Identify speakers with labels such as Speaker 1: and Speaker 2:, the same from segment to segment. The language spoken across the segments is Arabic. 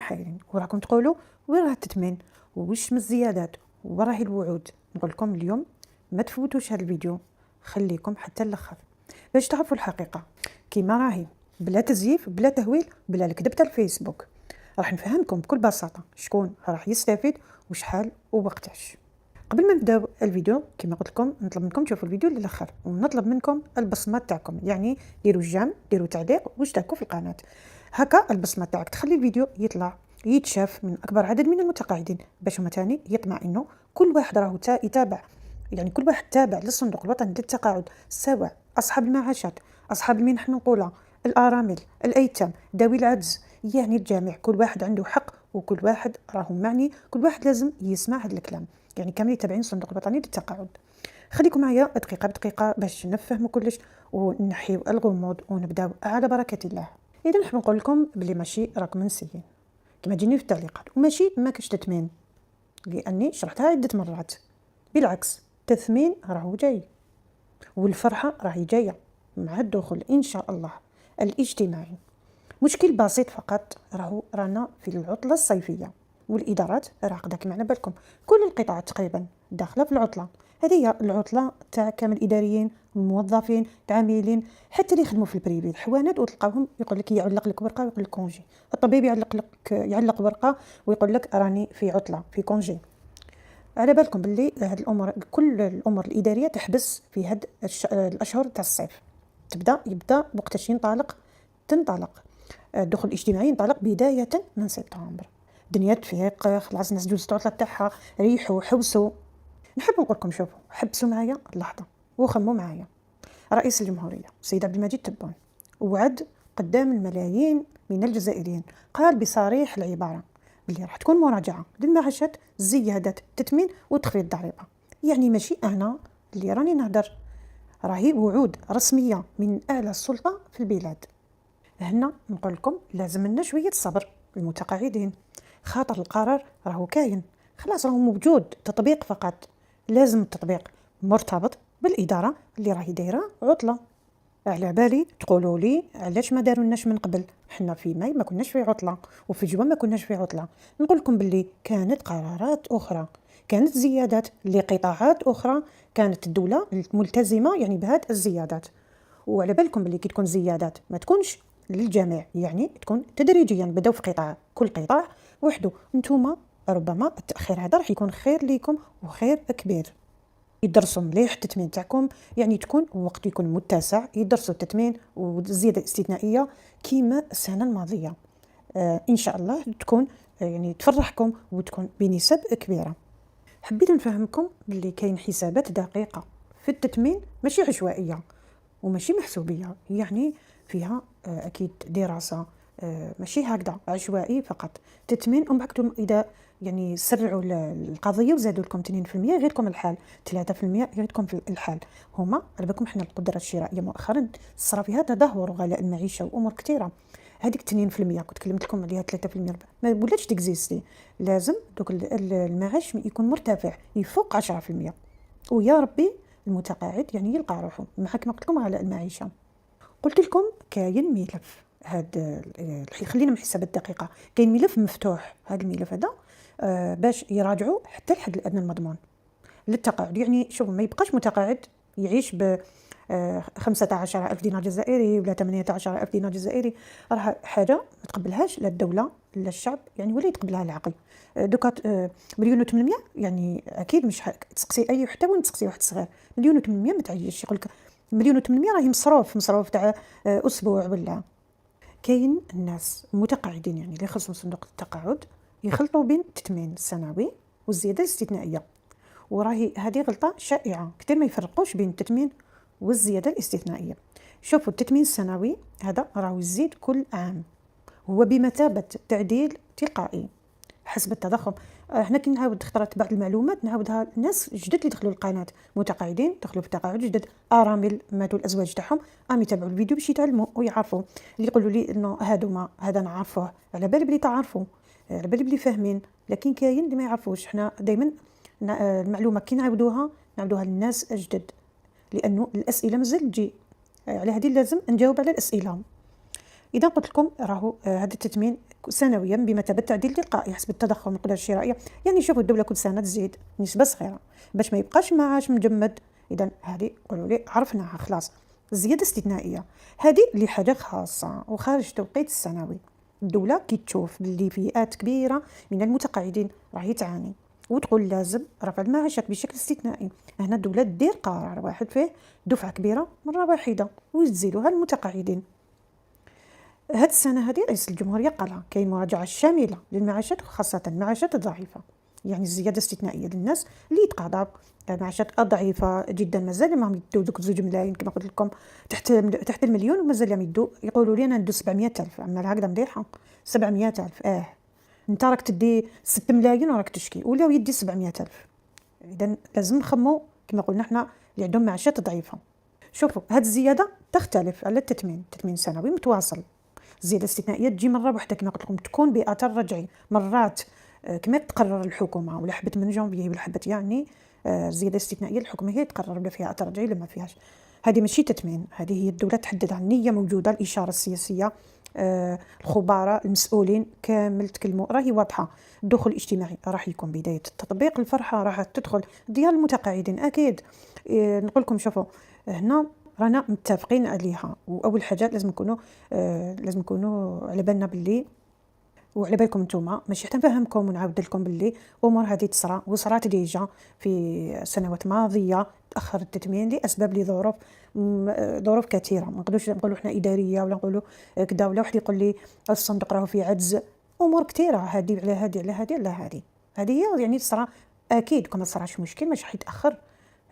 Speaker 1: محيرين وراكم تقولوا وين راه التتمين وش من الزيادات وراهي الوعود. نقول لكم اليوم ما تفوتوش هذا الفيديو، خليكم حتى الاخر باش تعرفوا الحقيقه كيما راهي، بلا تزييف بلا تهويل بلا الكذب تاع الفيسبوك. راح نفهمكم بكل بساطه شكون راح يستفيد وشحال ووقتاش. قبل ما نبداو الفيديو كما قلت لكم نطلب منكم تشوفوا الفيديو للاخر ونطلب منكم البصمات تاعكم، يعني ديروا جيم ديروا تعليق واشتركوا في القناه، هكا البصمه تاعك تخلي الفيديو يطلع يتشاف من اكبر عدد من المتقاعدين باش هما تاني يطمئنوا. كل واحد راهو يتابع، يعني كل واحد تابع للصندوق الوطني للتقاعد، سواء اصحاب المعاشات، اصحاب المنح المنقوله، الارامل، الايتام، ذوي العجز، يعني الجميع كل واحد عنده حق وكل واحد راهو معني، كل واحد لازم يسمع هذا الكلام، يعني كامل تابعين الصندوق الوطني للتقاعد. خليكم معايا دقيقه بدقيقه باش نفهموا كلش ونحيو الغموض ونبداو على بركه الله. اذا نحب نقول لكم بلي ماشي راكم منسيين كما تجيني في التعليقات، وماشي ما كاش تثمين لاني شرحتها عده مرات. بالعكس التثمين راهو جاي والفرحه راهي جايه مع الدخول ان شاء الله الاجتماعي. مشكل بسيط فقط، رانا في العطله الصيفيه والادارات راقده كما على بالكم، كل القطاعات تقريبا داخله في العطله. هذه هي العطله تاع كامل الاداريين، الموظفين، العاملين، حتى اللي يخدموا في البريفي، الحوانات وتلقاهم يقول لك يعلق لك ورقه ويقول لك كونجي، الطبيب يعلق ورقه ويقول لك راني في عطله في كونجي. على بالكم باللي هاد الامور كل الامور الاداريه تحبس في هاد الاشهر تاع الصيف، يبدا وقتاش تنطلق الدخول الاجتماعي، ينطلق بدايه من سبتمبر. دنيا تفيق، خلاص الناس جوزت العطله تاعها، ريحوا حوسوا. نحب نقول لكم شوفوا حبسوا معايا لحظه وخموا معايا. رئيس الجمهوريه السيد عبد المجيد تبون وعد قدام الملايين من الجزائريين، قال بصريح العباره بلي راح تكون مراجعه للمعاشات، زياده التثمين وتخفيض الضريبه. يعني ماشي انا اللي راني نهدر، راهي وعود رسميه من اعلى السلطه في البلاد. هنا نقول لكم لازم لنا شويه صبر المتقاعدين، خاطر القرار راهو كاين خلاص، راهو موجود، تطبيق فقط. لازم التطبيق مرتبط بالاداره اللي راهي دايره عطله. على بالي تقولوا لي علاش ما دارولناش من قبل، حنا في ماي ما كناش في عطله وفي جوان ما كناش في عطله. نقول لكم باللي كانت قرارات اخرى، كانت زيادات لقطاعات اخرى، كانت الدوله ملتزمه يعني بهذه الزيادات. وعلى بالكم باللي كي تكون زيادات ما تكونش للجميع، يعني تكون تدريجيا، بداو في قطاع، كل قطاع وحده. نتوما ربما التاخير هذا راح يكون خير ليكم وخير كبير. يدرسوا مليح التثمين تاعكم، يعني تكون وقت يكون متسع يدرسوا التثمين والزياده الاستثنائيه كيما السنه الماضيه. ان شاء الله تكون يعني تفرحكم وتكون بنسب كبيره. حبيت نفهمكم باللي كاين حسابات دقيقه في التثمين، ماشي عشوائيه وماشي محسوبيه، يعني فيها اكيد دراسه، ماشي هكذا عشوائي فقط. تثمين ومن بعد اذا يعني سرعوا القضيه وزادوا لكم 2% يغيركم الحال، 3% يغيركم في الحال. هما على بالكم حنا القدره الشرائيه مؤخرا صرا فيها تدهور وغلاء المعيشه وامور كثيره. هذيك 2% كنت كلمت لكم عليها، 3% ما ولاتش تكزيستي. لازم دوك المعاش يكون مرتفع يفوق 10%، ويا ربي المتقاعد يعني يلقى روحه مع كما قلت لكم غلاء المعيشه. قلت لكم كاين ملف، هذا خلينا من حسابات دقيقه، كاين ملف مفتوح. هذا الملف هذا باش يراجعوا حتى الحد الادنى المضمون للتقاعد. يعني شوفوا ما يبقاش متقاعد يعيش ب 15,000 دينار جزائري ولا 18,000 دينار جزائري، راه حاجه ما تقبلهاش لا الدوله لا الشعب، يعني ولا يتقبلها العقل. دوكا مليون و800 يعني اكيد مش تسقسي اي حتى وين تسقسي واحد صغير، مليون و800 ما تعيش. يقول لك مليون و800 راهي مصروف تاع اسبوع. ولا كاين الناس متقاعدين يعني اللي يخلصوا صندوق التقاعد يخلطوا بين التثمين السنوي والزياده الاستثنائيه، وراهي هذه غلطه شائعه كثير، ما يفرقوش بين التثمين والزياده الاستثنائيه. شوفوا التثمين السنوي هذا راهو يزيد كل عام، هو بمثابه تعديل تلقائي حسب التضخم. هنا كي نعاود اخترت بعض المعلومات نعاودها الناس جدد اللي دخلوا القناه، متقاعدين دخلوا في التقاعد جدد، ارامل ماتوا الازواج تاعهم، يتابعوا الفيديو باش يتعلموا ويعرفوا. اللي يقولوا لي انه هذا نعرفوه، على بالي بلي تعرفوا، على بالي بلي فاهمين، لكن كاين اللي ما يعرفوش. حنا دائما المعلومه كي نعاودوها للناس جدد، لانه الاسئله مازال تجي على هذه، لازم نجاوب على الاسئله. اذا قلت لكم راهو هذا التثمين سنويا بمثابة تعديل تلقائي حسب التضخم القدرة الشرائية. يعني شوفوا الدولة كل سنة تزيد نسبة صغيرة باش ما يبقاش المعاش مجمد. إذا هذه قولوا لي عرفناها خلاص. الزيادة الاستثنائية هذه اللي حاجة خاصة وخارج التوقيت السنوي. الدولة كي تشوف باللي فئات كبيرة من المتقاعدين راهي تعاني وتقول لازم رفع المعاشات بشكل استثنائي، هنا الدولة دير قرار واحد فيه دفعة كبيرة مرة واحدة ويزيدوها المتقاعدين. هاد السنة هذه رئيس الجمهورية قالها كاين مراجعة شاملة للمعاشات وخاصة المعاشات الضعيفة، يعني الزيادة الاستثنائية للناس اللي يتقاضوا معاشات ضعيفة جدا مازال ما يدوا دوك 2 ملايين كما قلت لكم تحت المليون ومازال يدوا. يقولوا لي انا ندو 700,000 اما هكذا مليحة 700,000 انت راك تدي 6 ملايين وراك تشكي ولا يدي 700,000. اذا لازم نخمو كما قلنا احنا اللي عندهم معاشات ضعيفة. شوفوا هاد الزيادة تختلف على التثمين سنوي متواصل. الزيادة الاستثنائية تجي مرة واحدة كما قلت لكم تكون بأثر رجعي مرات كما تقرر الحكومة ولا حبت من جانفي ولا حبت، يعني الزيادة الاستثنائية الحكومة هي تقرر ولا فيها أثر رجعي ولا ما فيهاش. هذه ماشي تثمين، هذه هي الدولة تحددها، النية موجودة، الإشارة السياسية، الخبراء المسؤولين كامل تكلموا راهي واضحة. الدخول الاجتماعي راح يكون بداية التطبيق، الفرحة راح تدخل ديال المتقاعدين أكيد. نقول لكم شوفوا هنا رانا متفقين عليها، واول حاجه لازم نكونوا على بالنا باللي وعلى بالكم نتوما ماشي حتى نفهمكم ونعاود لكم باللي امور هذه تصرى وصرات ديجا في سنوات ماضيه. تاخر التثمين لاسباب ظروف كثيره، ما نقدروش نقولوا احنا اداريه ولا نقولوا كذا، ولا واحد يقول لي الصندوق راهو في عجز، امور كثيره هذه على هذه على هذه على هذه يعني تصرى اكيد. كما صراش مشكل ماشي حيتاخر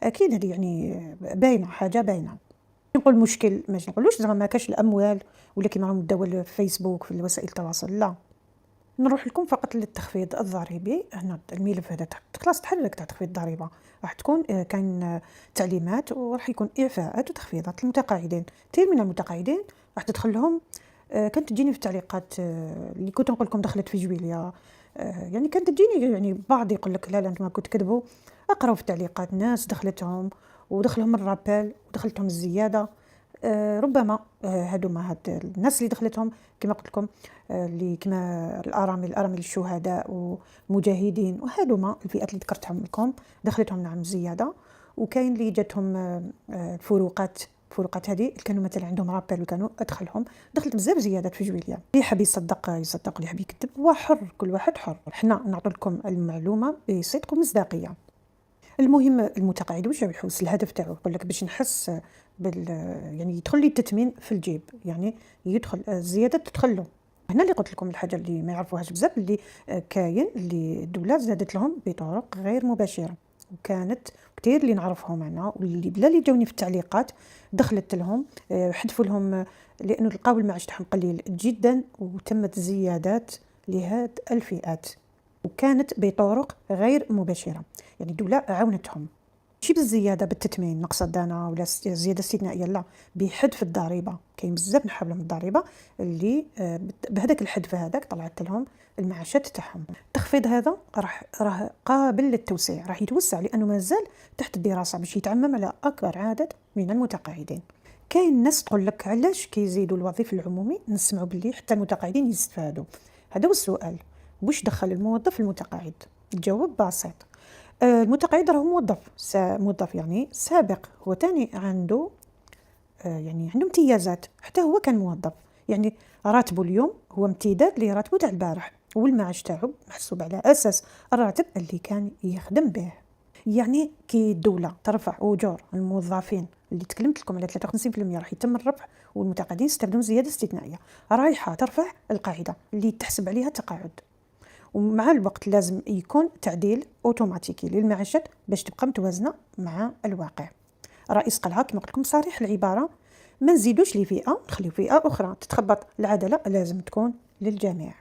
Speaker 1: اكيد، هذه يعني باينه، حاجه باينه. نقول مشكل ما نقولوش زعما ما كاش الاموال ولا كيما راهم مداول في فيسبوك في وسائل التواصل، لا. نروح لكم فقط للتخفيض الضريبي. هنا الملف هذا خلاص تحرك تاع تخفيض الضريبه، راح تكون كاين تعليمات وراح يكون اعفاءات وتخفيضات للمتقاعدين. كثير من المتقاعدين راح تدخل لهم كانت تجيني في التعليقات اللي كنت نقول لكم دخلت في جويليا، يعني كانت تجيني يعني بعض يقول لك لا انتم كنت تكذبوا. اقراوا في التعليقات ناس دخلتهم ودخلهم الرابيل ودخلتهم الزياده. ربما هاد الناس اللي دخلتهم كما قلت لكم اللي كما الارامل الشهداء ومجاهدين وهذوما الفئات اللي ذكرتهم لكم دخلتهم نعم زياده. وكاين اللي جاتهم الفروقات هذه كانوا مثلا عندهم رابيل وكانوا ادخلهم دخلت بزاف زيادات في جويليا. اللي حاب يصدق اللي حاب يكذب هو حر، كل واحد حر. حنا نعطي لكم المعلومه بصدق ومصداقيه. المهم المتقاعد واش يحوس الهدف تاعو يقول لك باش نحس يعني يدخل لي التثمين في الجيب، يعني يدخل الزياده تدخل له. هنا اللي قلت لكم الحاجه اللي ما يعرفوهاش بزاف اللي كاين اللي الدوله زادت لهم بطرق غير مباشره، وكانت كثير اللي نعرفهم انا واللي بلا اللي جاوني في التعليقات دخلت لهم حذفوا لهم لانه لقاو المعاش تاعهم قليل جدا وتمت زيادات لهاد الفئات وكانت بطرق غير مباشره. يعني الدوله عاونتهم ماشي بالزياده بالتثمين نقصد انا ولا زياده استثنائيه، لا، بحذف الضريبه. كاين بزاف نحاب لهم الضريبه اللي بهذاك الحذف هذاك طلعت لهم المعاشات تاعهم. التخفيض هذا راه قابل للتوسيع، راح يتوسع لانه مازال تحت الدراسه باش يتعمم على اكبر عدد من المتقاعدين. كاين ناس تقول لك علاش كيزيدوا الوظيفه العمومي نسمعوا باللي حتى المتقاعدين يستفادوا. هذا هو السؤال، واش دخل الموظف المتقاعد؟ الجواب بسيط، المتقاعد راهو موظف يعني سابق، هو تاني عنده يعني عنده امتيازات، حتى هو كان موظف، يعني راتبه اليوم هو امتداد لراتبه تاع البارح، والمعاش تاعو محسوب على اساس الراتب اللي كان يخدم به. يعني كي الدوله ترفع اجور الموظفين اللي تكلمت لكم على 53% راح يتم الرفع، والمتقاعدين يستفيدون زياده استثنائيه، رايحه ترفع القاعده اللي تحسب عليها تقاعد. ومع الوقت لازم يكون تعديل اوتوماتيكي للمعاشات باش تبقى متوازنه مع الواقع. الرئيس قالها كما قلت لكم صريح العباره، ما نزيدوش لفئه نخليو فئه اخرى تتخبط، العداله لازم تكون للجميع.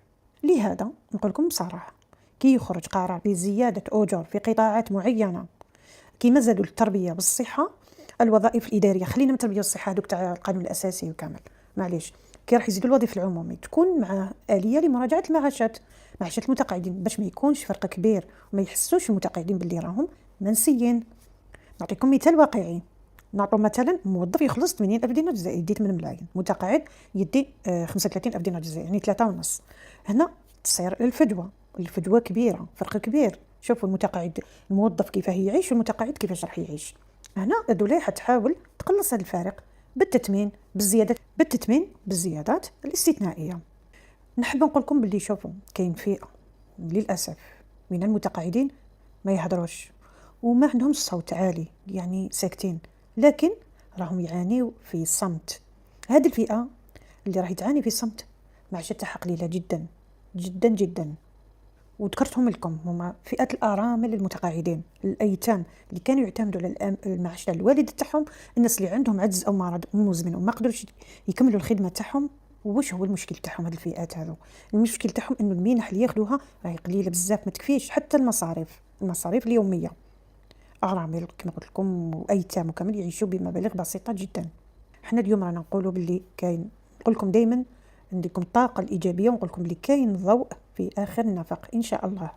Speaker 1: لهذا نقول لكم بصراحه كي يخرج قرار بزياده اجور في قطاعات معينه كيما زادوا التربيه والصحه، الوظائف الاداريه، خلينا من التربيه والصحه هذوك تاع القانون الاساسي وكامل معليش، كي راح يزيدوا الوظيفه العمومي تكون مع اليه لمراجعه معاشات المتقاعدين باش ما يكونش فرق كبير وما يحسوش المتقاعدين باللي راهم منسيين. نعطيكم مثال واقعي، نعطوا مثلا موظف يخلص 80,000 دينار جزائري يدي 8 ملايين، متقاعد يدي 35,000 دينار جزائري، يعني 3.5. هنا تصير الفجوه كبيره، فرق كبير. شوفوا المتقاعد الموظف كيفاه يعيش والمتقاعد كيفاش راح يعيش. هنا الدوله حتحاول تقلص هذا الفارق بالتثمين بالزيادات الاستثنائيه. نحب نقول لكم باللي شوفوا كاين فئه للاسف من المتقاعدين ما يهضروش وما عندهمش صوت عالي، يعني ساكتين، لكن راهم يعانيوا في الصمت. هذه الفئه اللي راهي تعاني في الصمت معيشتها تاعها قليله جدا جدا جدا، وذكرتهم لكم هما فئه الارامل المتقاعدين، الايتام اللي كانوا يعتمدوا على المعاش تاع الوالد تاعهم، الناس اللي عندهم عجز او مرض مزمن وما قدروش يكملوا الخدمه تاعهم. وش هو المشكل تاعهم؟ هذه الفئات هذو المشكل تاعهم انه المنح اللي ياخذوها راهي قليله بزاف، ما تكفيش حتى المصاريف اليوميه. ارامل كما قلت لكم وايتام وكامل يعيشوا بمبالغ بسيطه جدا. حنا اليوم رانا نقولوا باللي كاين، نقول لكم دائما عندكم الطاقه الايجابيه، ونقول لكم باللي كاين ضوء في اخر النفق ان شاء الله.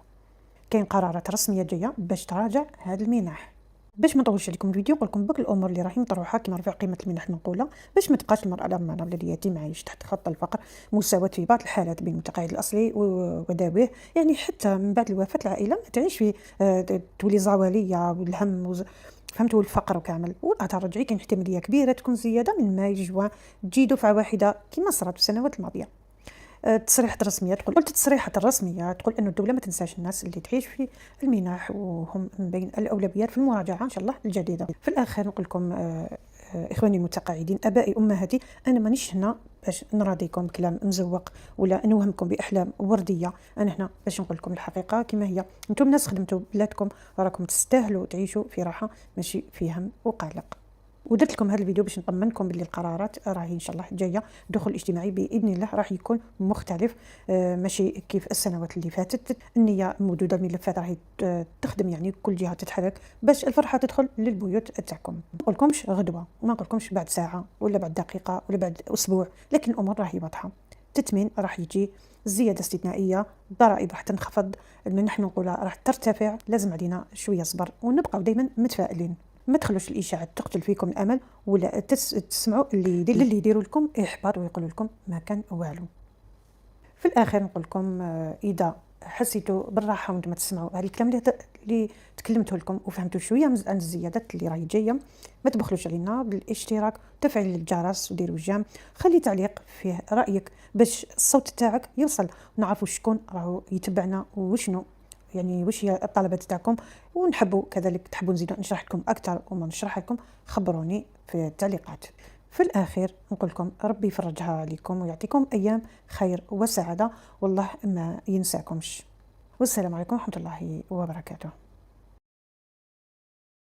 Speaker 1: كاين قرارات رسميه جايه باش تراجع هذه المنح. باش ما نطولش عليكم الفيديو نقول لكم بك الامور اللي راهي مطروحه كما رفع قيمه المنح المنقوله، باش ما تبقاش المراه الامانه التي يتم عايش تحت خط الفقر، مساواه في بعض الحالات بين المتقاعد الاصلي وذويه، يعني حتى من بعد الوفاه العائله ما تعيش في تولي زواليه والهم فهمتوا الفقر وكامل. ولا ترجعي كاين احتماليه كبيره تكون زياده من ماي جوان تجي دفعه واحده كما صرات في السنوات الماضيه. التصريحات الرسميه تقول انه الدوله ما تنساش الناس اللي تعيش في المنح، وهم من بين الاولويات في المراجعه ان شاء الله الجديده. في الاخر نقول لكم اخواني المتقاعدين، ابائي امهاتي، انا مانيش هنا باش نراضيكم بكلام مزوق ولا نوهمكم باحلام ورديه، انا هنا باش نقول لكم الحقيقه كما هي. انتم ناس خدمتوا بلادكم، راكم تستاهلوا تعيشوا في راحه ماشي في هم وقلق. ودرت لكم هذا الفيديو باش نطمنكم باللي القرارات راهي ان شاء الله جايه. الدخول الاجتماعي باذن الله راح يكون مختلف، ماشي كيف السنوات اللي فاتت. النيه موجوده، الملفات راهي تخدم، يعني كل جهه تتحرك باش الفرحه تدخل للبيوت تاعكم. ما نقولكمش غدوه وما نقولكمش بعد ساعه ولا بعد دقيقه ولا بعد اسبوع، لكن الامور راهي واضحه. التثمين راح يجي، زياده استثنائيه، الضرائب راح تنخفض، المنح المنقوله راح ترتفع. لازم علينا شويه صبر ونبقاو دائما متفائلين. ما تخلوش الاشاعات تقتل فيكم الامل، ولا تسمعوا اللي يديروا لكم احباط ويقولوا لكم ما كان والو. في الاخر نقول لكم اذا حسيتوا بالراحه وانتم تسمعوا هذا الكلام اللي تكلمته لكم وفهمتوا شويه عن الزيادات اللي راهي جايه، ما تبخلوش علينا بالاشتراك وتفعيل الجرس وديروا جام. خلي تعليق فيه رايك باش الصوت تاعك يوصل ونعرفوا شكون راهو يتبعنا وشنو، يعني وش هي الطلبات تاعكم، ونحبوا كذلك تحبوا نزيد نشرح لكم اكثر وما نشرح لكم خبروني في التعليقات. في الاخير نقول لكم ربي يفرجها عليكم ويعطيكم ايام خير وسعاده، والله ما ينساكمش. والسلام عليكم ورحمه الله وبركاته.